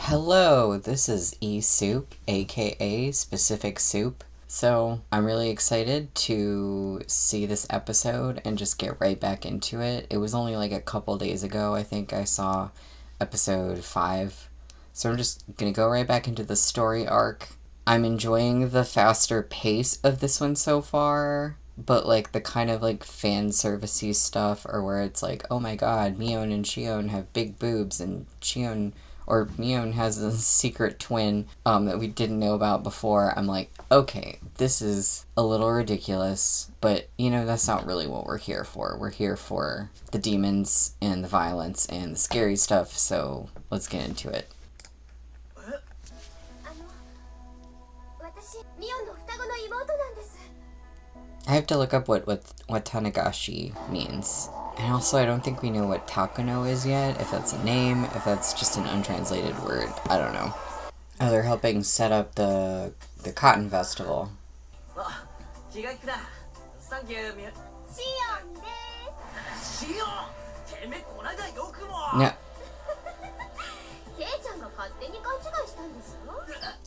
Hello, this is E-Soup, aka Specific Soup. So, I'm really excited to see this episode and just get right back into it. It was only like a couple days ago, I think I saw episode 5. So I'm just gonna go right back into the story arc. I'm enjoying the faster pace of this one so far, but like the kind of like fan servicey stuff, or where it's like, oh my god, Mion and Shion have big boobs, and Mion has a secret twin that we didn't know about before. I'm like, okay, this is a little ridiculous, but that's not really what we're here for. We're here for the demons and the violence and the scary stuff, so let's get into it. I have to look up what Tanagashi means. And also, I don't think we know what Takuno is yet, if that's a name, if that's just an untranslated word. I don't know. Oh, they're helping set up the Cotton Festival. No.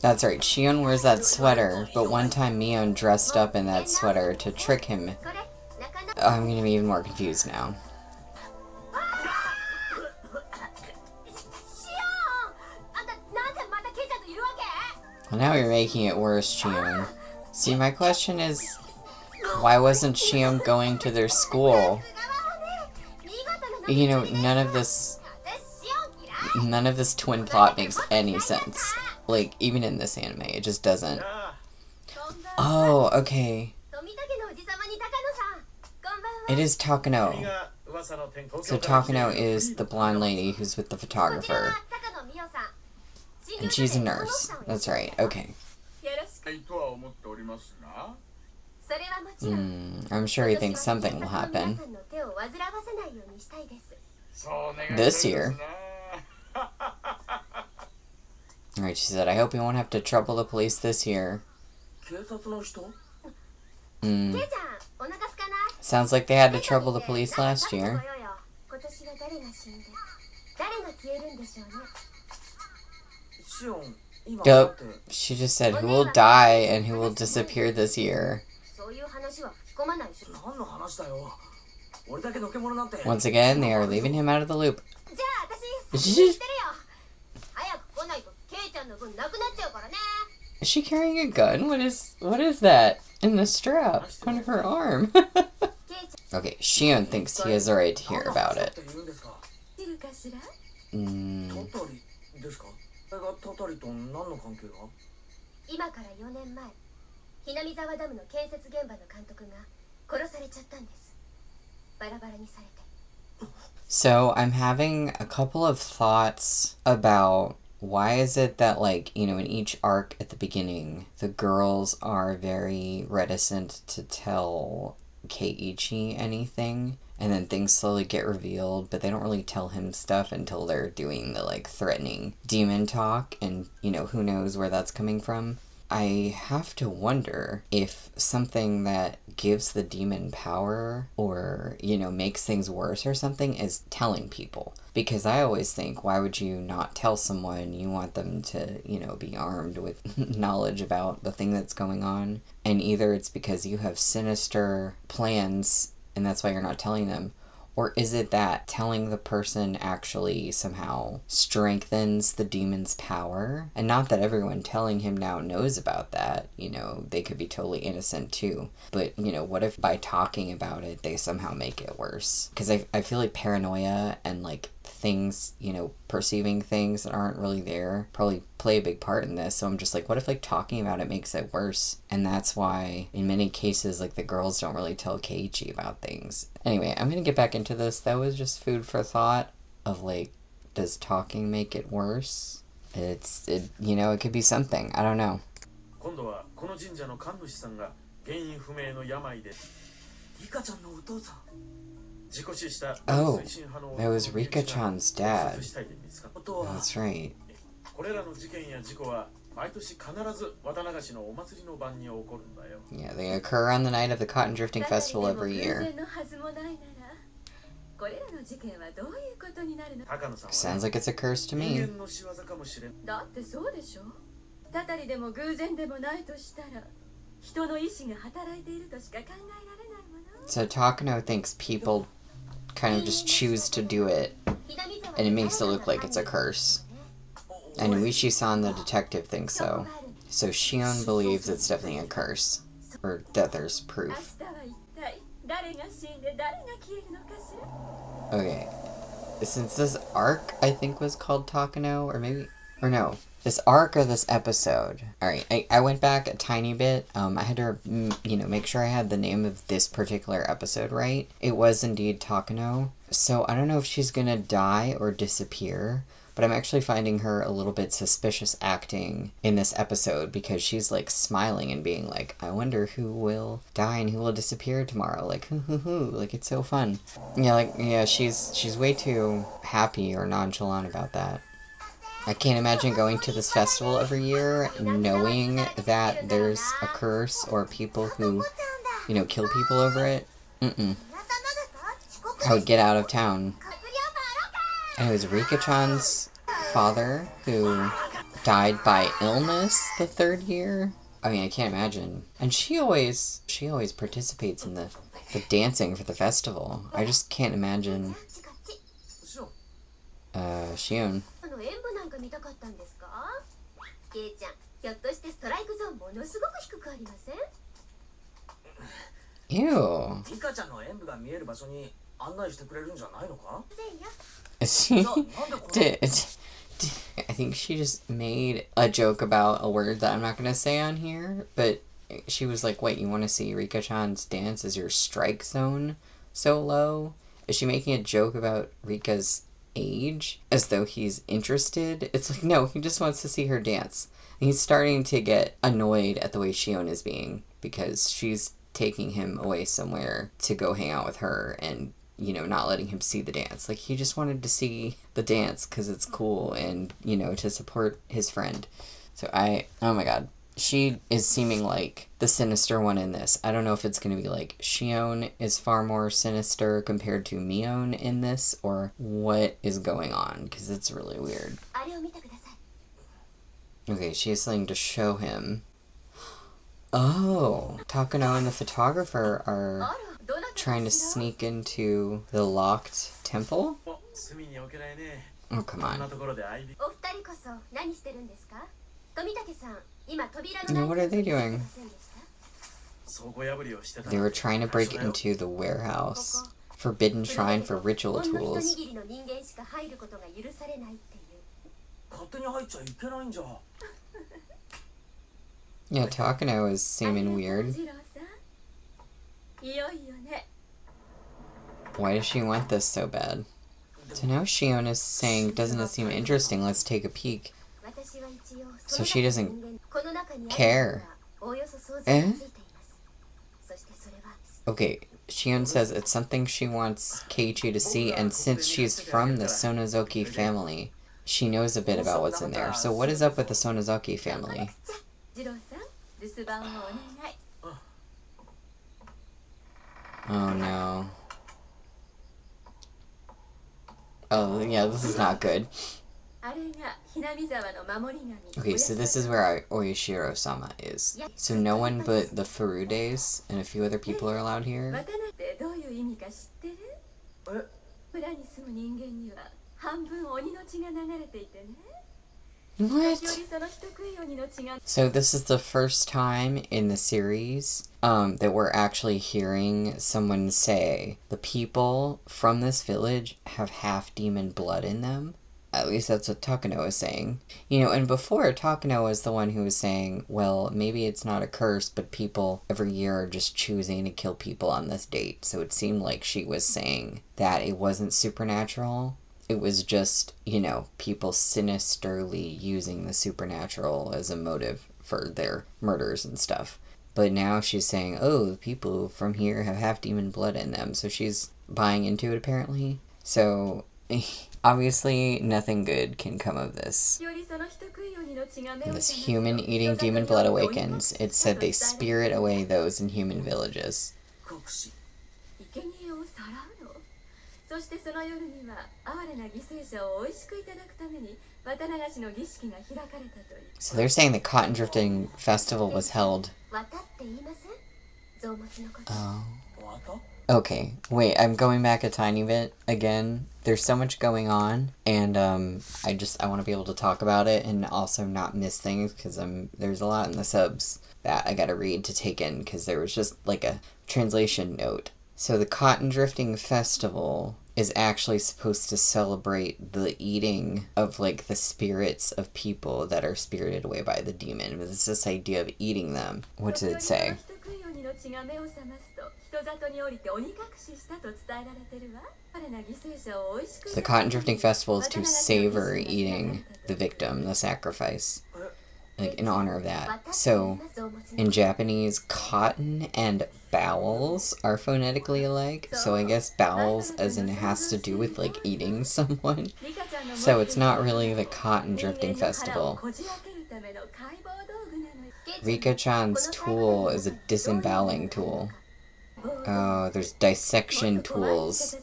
That's right, Shion wears that sweater, but one time Mion dressed up in that sweater to trick him. Oh, I'm gonna be even more confused now. Well, now you're making it worse, Shion. See, my question is, why wasn't Shion going to their school? None of this twin plot makes any sense. Like, even in this anime, it just doesn't. Oh, okay. It is Takuno. So Takuno is the blonde lady who's with the photographer. And she's a nurse. That's right, okay. I'm sure he thinks something will happen. This year. Alright, she said, I hope we won't have to trouble the police this year. Sounds like they had to trouble the police last year. Yup, she just said who will die and who will disappear this year. Once again, they are leaving him out of the loop. Is she carrying a gun? What is that in the strap on her arm? Okay, Shion thinks he has the right to hear about it. So I'm having a couple of thoughts about why is it that, in each arc at the beginning, the girls are very reticent to tell Keiichi anything, and then things slowly get revealed, but they don't really tell him stuff until they're doing the, threatening demon talk, and, who knows where that's coming from. I have to wonder if something that gives the demon power or, makes things worse or something is telling people. Because I always think, why would you not tell someone? You want them to, be armed with knowledge about the thing that's going on. And either it's because you have sinister plans and that's why you're not telling them. Or is it that telling the person actually somehow strengthens the demon's power? And not that everyone telling him now knows about that. They could be totally innocent too. But, what if by talking about it, they somehow make it worse? Because I feel like paranoia and, things, perceiving things that aren't really there probably play a big part in this. So I'm just like, what if talking about it makes it worse? And that's why in many cases the girls don't really tell Keiichi about things. Anyway, I'm gonna get back into this. That was just food for thought of does talking make it worse? It could be something. I don't know. Oh, that was Rika-chan's dad. That's right. Yeah, they occur on the night of the Cotton Drifting Festival every year. Sounds like it's a curse to me. So Takano thinks people kind of just choose to do it, and it makes it look like it's a curse. And Uishi-san, the detective, thinks so. So Shion believes it's definitely a curse, or that there's proof. Okay. Since this arc, I think, was called Takano, or no, this arc or this episode. Alright, I went back a tiny bit. I had to, make sure I had the name of this particular episode right. It was indeed Takano. So I don't know if she's gonna die or disappear, but I'm actually finding her a little bit suspicious acting in this episode because she's like smiling and being like, I wonder who will die and who will disappear tomorrow. Like, hoo, like it's so fun. Yeah, she's way too happy or nonchalant about that. I can't imagine going to this festival every year knowing that there's a curse or people who, kill people over it. I would get out of town. And it was Rika-chan's father who died by illness the third year. I mean, I can't imagine. And she always participates in the dancing for the festival. I just can't imagine. Shion. Ew. I think she just made a joke about a word that I'm not going to say on here, but she was like, wait, you want to see Rika-chan's dance? Is your strike zone so low? Is she making a joke about Rika's age as though he's interested? It's like, no, he just wants to see her dance. And he's starting to get annoyed at the way Shion is being because she's taking him away somewhere to go hang out with her and not letting him see the dance. Like, he just wanted to see the dance because it's cool and, to support his friend. So oh my god. She is seeming like the sinister one in this. I don't know if it's going to be like Shion is far more sinister compared to Mion in this, or what is going on, because it's really weird. Okay, she has something to show him. Oh, Takano and the photographer are trying to sneak into the locked temple? Oh, come on. What are they doing? They were trying to break into the warehouse. Forbidden shrine for ritual tools. Yeah, Takano is seeming weird. Why does she want this so bad? So now Shion is saying, doesn't it seem interesting? Let's take a peek. So she doesn't care. Eh? Okay, Shion says it's something she wants Keiichi to see, and since she's from the Sonozoki family, she knows a bit about what's in there. So what is up with the Sonozoki family? Oh no. Oh yeah, this is not good. Okay, so this is where Oyashiro-sama is. So no one but the Furudes and a few other people are allowed here? What? So this is the first time in the series that we're actually hearing someone say the people from this village have half demon blood in them. At least that's what Takano is saying. And before, Takano was the one who was saying, well, maybe it's not a curse, but people every year are just choosing to kill people on this date. So it seemed like she was saying that it wasn't supernatural. It was just, people sinisterly using the supernatural as a motive for their murders and stuff. But now she's saying, oh, the people from here have half demon blood in them. So she's buying into it, apparently. So obviously nothing good can come of this. When this human eating demon blood awakens, it said they spirit away those in human villages. So they're saying the cotton drifting festival was held. Oh. Okay, wait, I'm going back a tiny bit again. There's so much going on, and I want to be able to talk about it and also not miss things, because there's a lot in the subs that I gotta read to take in, because there was just like a translation note. So the Cotton Drifting Festival is actually supposed to celebrate the eating of like the spirits of people that are spirited away by the demon. It's this idea of eating them. What did it say? The Cotton Drifting Festival is to savor eating the victim, the sacrifice, like in honor of that. So in Japanese, cotton and bowels are phonetically alike. So I guess bowels as in it has to do with like eating someone. So it's not really the Cotton Drifting Festival. Rika-chan's tool is a disemboweling tool. Oh, there's dissection tools.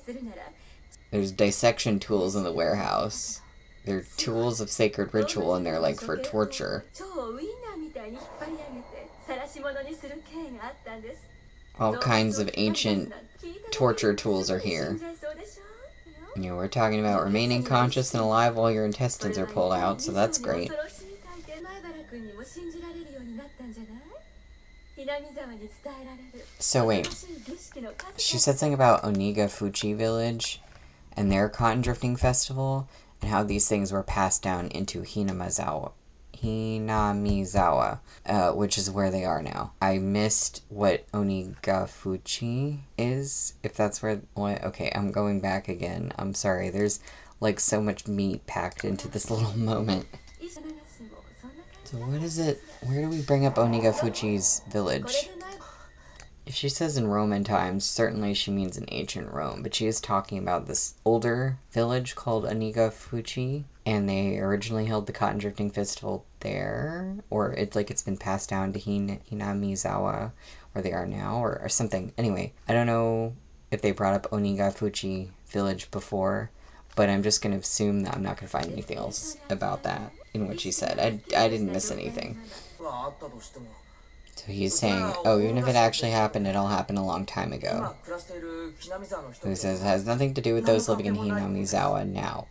There's dissection tools in the warehouse. They're tools of sacred ritual, and they're like for torture. All kinds of ancient torture tools are here. You know, we're talking about remaining conscious and alive while your intestines are pulled out, so that's great. So wait, she said something about Onigafuchi village and their cotton drifting festival, and how these things were passed down into Hinamizawa, which is where they are now. I missed what Onigafuchi is, if that's where, what, okay, I'm going back again. I'm sorry, there's like so much meat packed into this little moment. So what is it, where do we bring up Onigafuchi's village? If she says in Roman times, certainly she means in ancient Rome, but she is talking about this older village called Onigafuchi, and they originally held the Cotton Drifting Festival there, or it's been passed down to Hinamizawa, where they are now, or something. Anyway, I don't know if they brought up Onigafuchi village before, but I'm just going to assume that I'm not going to find anything else about that in what she said. I didn't miss anything. So he's saying, oh, even if it actually happened, it all happened a long time ago. Who says it has nothing to do with those living in Hinamizawa now.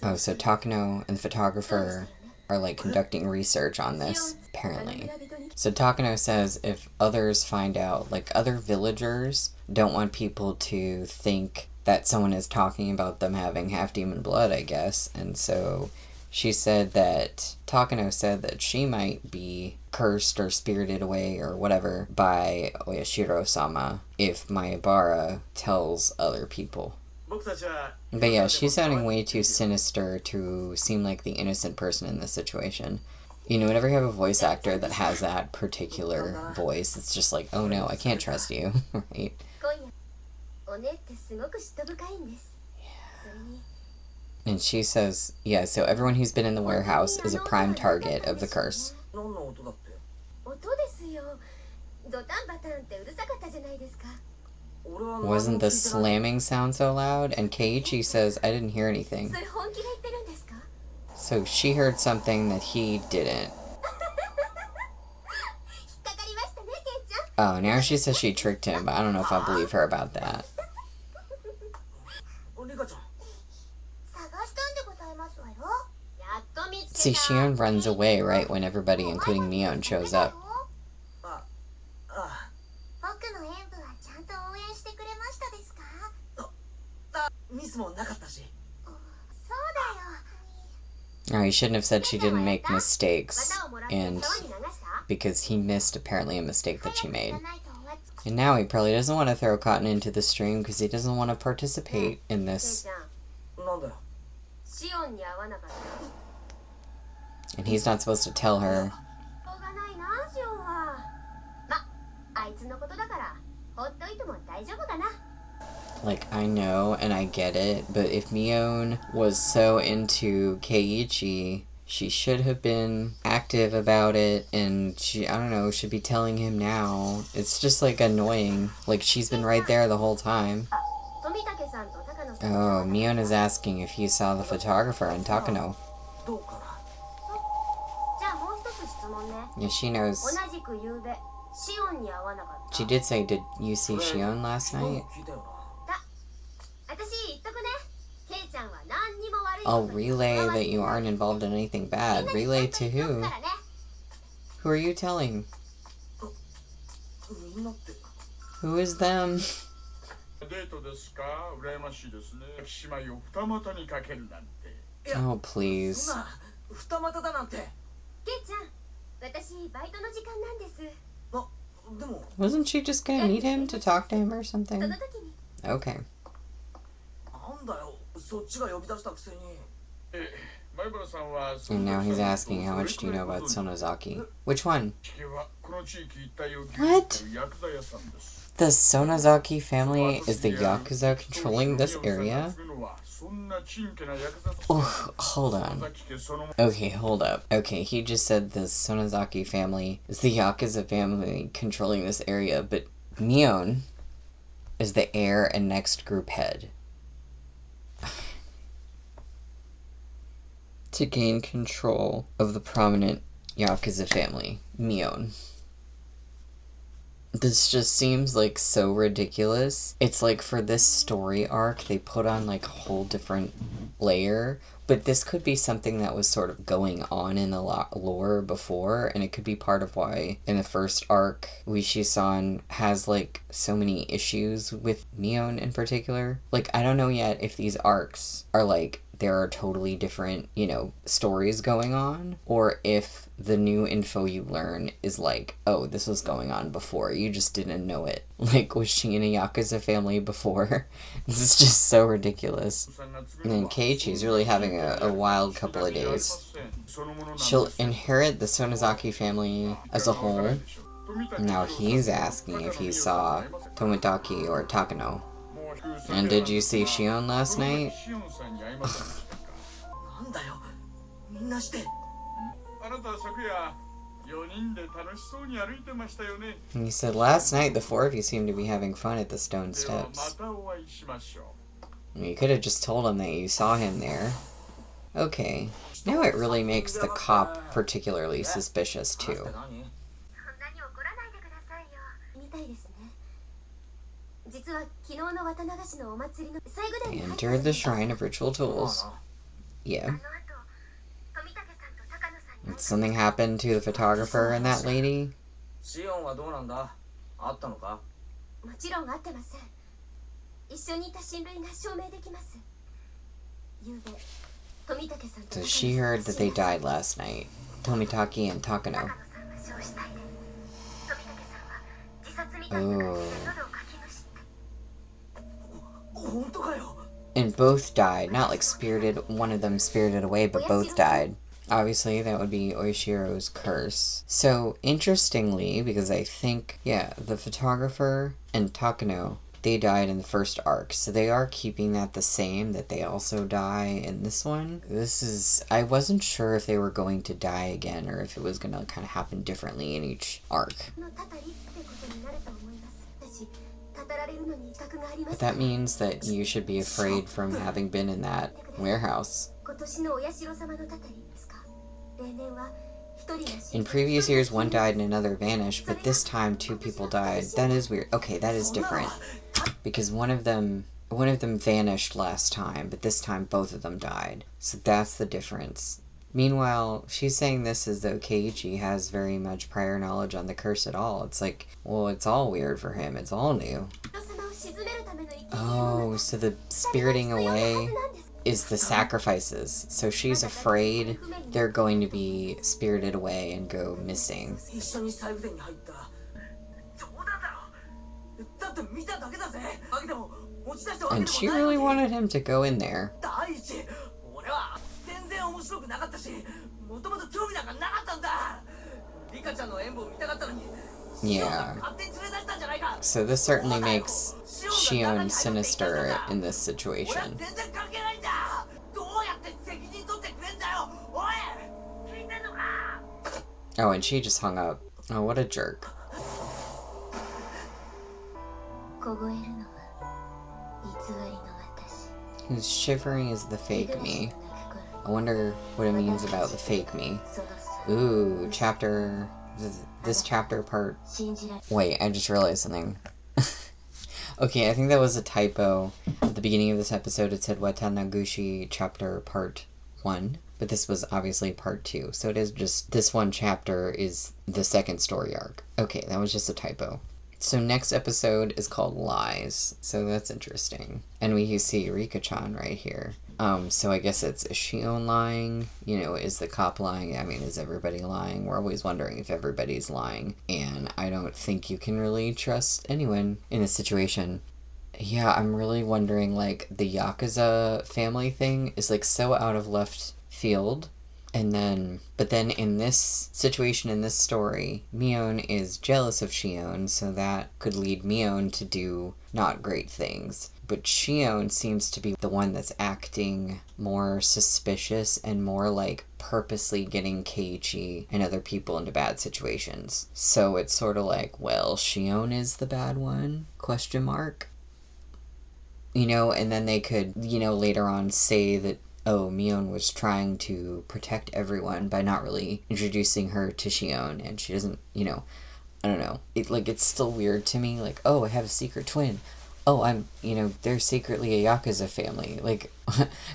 Oh, so Takano and the photographer are like conducting research on this, apparently. So Takano says if others find out, like other villagers don't want people to think that someone is talking about them having half-demon blood, I guess, and so she said that, Takano said that she might be cursed or spirited away or whatever by Oyashiro-sama if Mayabara tells other people. But yeah, she's sounding way too sinister to seem like the innocent person in this situation. You know, whenever you have a voice actor that has that particular voice, it's just like, oh no, I can't trust you, right? And she says, yeah, so everyone who's been in the warehouse is a prime target of the curse. Wasn't the slamming sound so loud? And Keiichi says, I didn't hear anything. So she heard something that he didn't. Oh, now she says she tricked him, but I don't know if I believe her about that. See, Shion runs away right when everybody, including Mion, shows up. Oh, he shouldn't have said she didn't make mistakes, and because he missed apparently a mistake that she made. And now he probably doesn't want to throw Cotton into the stream because he doesn't want to participate in this. And he's not supposed to tell her. Like, I know, and I get it, but if Mion was so into Keiichi, she should have been active about it, and she, I don't know, should be telling him now. It's just, like, annoying. Like, she's been right there the whole time. Oh, Mion is asking if he saw the photographer in Takano. Yeah, she knows. She did say, did you see Shion last night? I'll relay that you aren't involved in anything bad. Relay to who? Who are you telling? Who is them? Oh, please. Wasn't she just gonna meet him to talk to him or something? Okay. And now he's asking, how much do you know about Sonozaki? Which one? What? The Sonozaki family is the Yakuza controlling this area? Oh, hold on. Okay, hold up. Okay, he just said the Sonozaki family is the Yakuza family controlling this area, but Mion is the heir and next group head. To gain control of the prominent Yakuza family, Mion. This just seems like so ridiculous. It's like for this story arc, they put on like a whole different layer, but this could be something that was sort of going on in the lore before, and it could be part of why in the first arc, Wishi-san has like so many issues with Mion in particular. Like, I don't know yet if these arcs are like, there are totally different, you know, stories going on, or if the new info you learn is like, oh, this was going on before, you just didn't know it. Like, was she in a Yakuza family before? This is just so ridiculous. And then Keiichi's really having a wild couple of days. She'll inherit the Sonozaki family as a whole. Now he's asking if he saw Tomitaki or Takano. And did you see Shion last night? And he said, last night the four of you seemed to be having fun at the stone steps. You could have just told him that you saw him there. Okay. Now it really makes the cop particularly suspicious, too. They entered the Shrine of Ritual Tools. Yeah. Did something happen to the photographer and that lady? So she heard that they died last night. Tomitaki and Takano. Oh. And both died. Not like spirited, one of them spirited away, but both died. Obviously, that would be Oishiro's curse. So, interestingly, because I think, yeah, the photographer and Takano, they died in the first arc. So they are keeping that the same, that they also die in this one. This is... I wasn't sure if they were going to die again, or if it was going to kind of happen differently in each arc. But that means that you should be afraid from having been in that warehouse. In previous years, one died and another vanished, but this time two people died. That is weird. Okay, that is different. Because one of them vanished last time, but this time both of them died. So that's the difference. Meanwhile, she's saying this as though Keiichi has very much prior knowledge on the curse at all. It's like, well, it's all weird for him. It's all new. Oh, so the spiriting away is the sacrifices. So she's afraid they're going to be spirited away and go missing. And she really wanted him to go in there. Yeah. So this certainly makes Shion sinister in this situation. Oh, and she just hung up. Oh, what a jerk. Who's shivering is the fake me. I wonder what it means about the fake me. Ooh, chapter... This chapter part... Wait, I just realized something. Okay, I think that was a typo. At the beginning of this episode, it said Watanagushi chapter part 1. But this was obviously part 2. So it is just... This one chapter is the second story arc. Okay, that was just a typo. So next episode is called Lies. So that's interesting. And we see Rika-chan right here. So I guess it's, is Shion lying? You know, is the cop lying? I mean, is everybody lying? We're always wondering if everybody's lying. And I don't think you can really trust anyone in this situation. Yeah, I'm really wondering, like, the Yakuza family thing is, like, so out of left field. But then in this situation, in this story, Mion is jealous of Shion, so that could lead Mion to do not great things. But Shion seems to be the one that's acting more suspicious and more like purposely getting Keiichi and other people into bad situations. So it's sort of like, well, Shion is the bad one? Question mark. You know, and then they could, you know, later on say that, oh, Mion was trying to protect everyone by not really introducing her to Shion, and she doesn't, you know, I don't know. It's still weird to me, like, oh, I have a secret twin. Oh, they're secretly a Yakuza family. Like,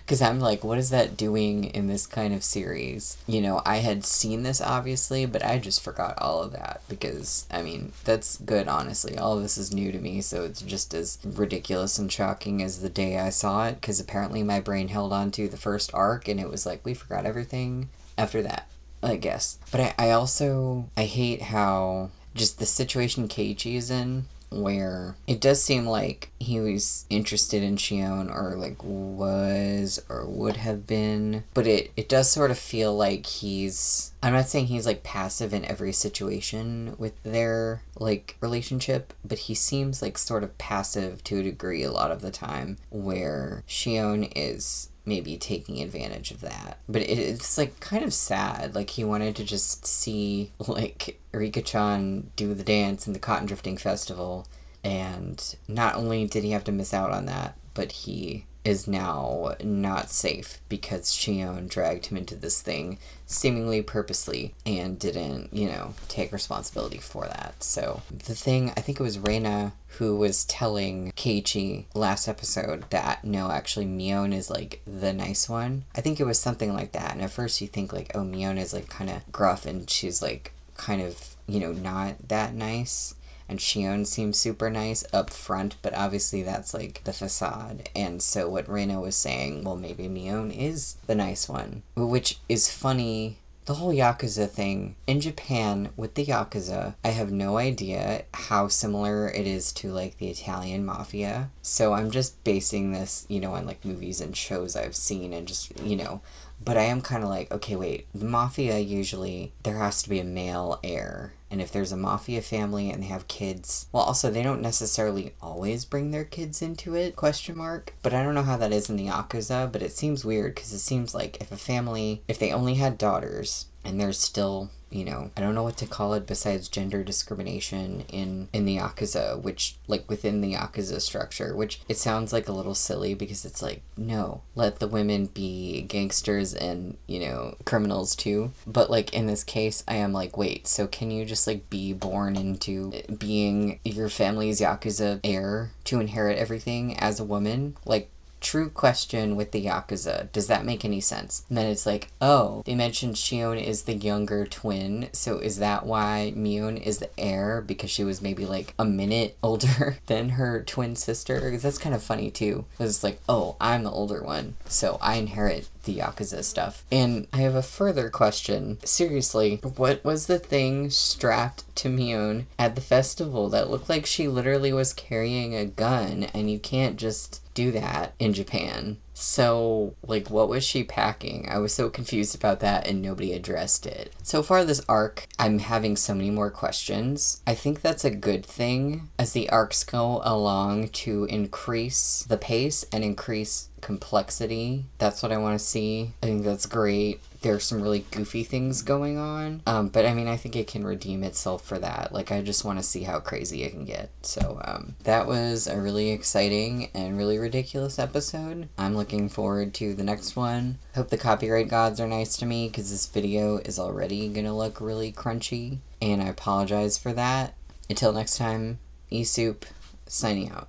because I'm like, what is that doing in this kind of series? You know, I had seen this, obviously, but I just forgot all of that. Because, I mean, that's good, honestly. All of this is new to me, so it's just as ridiculous and shocking as the day I saw it. Because apparently my brain held on to the first arc, and it was like, we forgot everything after that, I guess. But I hate how just the situation Keiichi is in, where it does seem like he was interested in Shion, or like was or would have been, but it does sort of feel like I'm not saying he's like passive in every situation with their like relationship, but he seems like sort of passive to a degree a lot of the time, where Shion is maybe taking advantage of that. But it's like kind of sad. Like, he wanted to just see like Rika-chan do the dance in the cotton drifting festival, and not only did he have to miss out on that, but he is now not safe because Shion dragged him into this thing seemingly purposely and didn't, you know, take responsibility for that. So the thing, I think it was Reina who was telling Keiichi last episode that no, actually Mion is like the nice one. I think it was something like that. And at first you think like, oh, Mion is like kind of gruff and she's like kind of, you know, not that nice. And Shion seems super nice up front, but obviously that's like the facade. And so what Reina was saying, well, maybe Mion is the nice one. Which is funny. The whole Yakuza thing, in Japan, with the Yakuza, I have no idea how similar it is to like the Italian mafia. So I'm just basing this, you know, on like movies and shows I've seen and just, you know. But I am kind of like, okay, wait, the mafia usually, there has to be a male heir. And if there's a mafia family and they have kids, well, also, they don't necessarily always bring their kids into it, question mark. But I don't know how that is in the Yakuza, but it seems weird, because it seems like if they only had daughters, and there's still, you know, I don't know what to call it besides gender discrimination in the Yakuza, which, like, within the Yakuza structure, which it sounds like a little silly, because it's like, no, let the women be gangsters and, you know, criminals too. But, like, in this case, I am like, wait, so can you just, like, be born into being your family's Yakuza heir to inherit everything as a woman? Like, true question with the Yakuza. Does that make any sense? And then it's like, oh, they mentioned Shion is the younger twin, so is that why Mion is the heir? Because she was maybe like a minute older than her twin sister? Because that's kind of funny too. Because it's like, oh, I'm the older one, so I inherit the Yakuza stuff. And I have a further question. Seriously, what was the thing strapped to Mion at the festival that looked like she literally was carrying a gun? And you can't just do that in Japan. So, like, what was she packing? I was so confused about that, and nobody addressed it. So far this arc, I'm having so many more questions. I think that's a good thing as the arcs go along, to increase the pace and increase complexity. That's what I want to see. I think that's great, there's some really goofy things going on. But I mean, I think it can redeem itself for that. Like, I just want to see how crazy it can get. So that was a really exciting and really ridiculous episode. I'm looking forward to the next one. Hope the copyright gods are nice to me, because this video is already gonna look really crunchy, and I apologize for that. Until next time, eSoup, signing out.